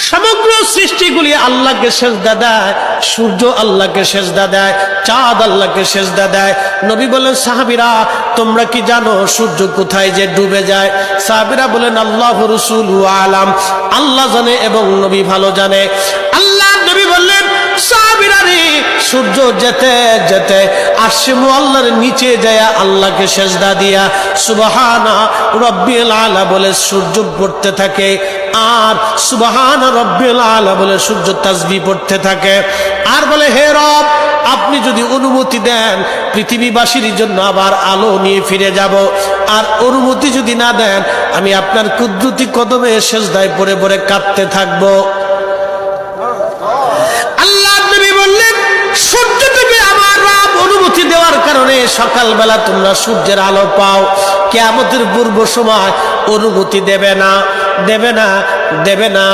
সমগ্র সৃষ্টিগুলি আল্লাহকে সেজদা দেয়, সূর্য আল্লাহকে সেজদা দেয়, চাঁদ আল্লাহকে সেজদা দেয়। নবী বলেন, সাহাবীরা তোমরা কি জানো সূর্য কোথায় যে ডুবে যায়? সাহাবীরা বলেন, আল্লাহু রাসূলু আলাম, আল্লাহ জানে এবং নবী ভালো জানে। আল্লাহ নবী বললেন, সাহাবীরা রে, সূর্য যেতে যেতে আরশে মুআল্লার নিচে যায় আল্লাহকে সেজদা দিয়া সুবহানা রাব্বিল আলা বলে সূর্য পড়তে থাকে, আর সুবহান রাব্বিল আলা বলে সূর্য তাসবিহ পড়তে থাকে, আর বলে, হে রব, আপনি যদি অনুমতি দেন পৃথিবীবাসীর জন্য আবার আলো নিয়ে ফিরে যাব, আর অনুমতি যদি না দেন আমি আপনার কুদরতি কদমে সেজদায় পড়ে পড়ে কাঁদতে থাকবো। আল্লাহ নবী বললেন, সূর্য থেকে আমার রব অনুমতি দেওয়ার কারণে সকালবেলা তোমরা সূর্যের আলো পাও, কিয়ামতের পূর্ব সময় অনুমতি দেবে না, দেবে না, দেবে না।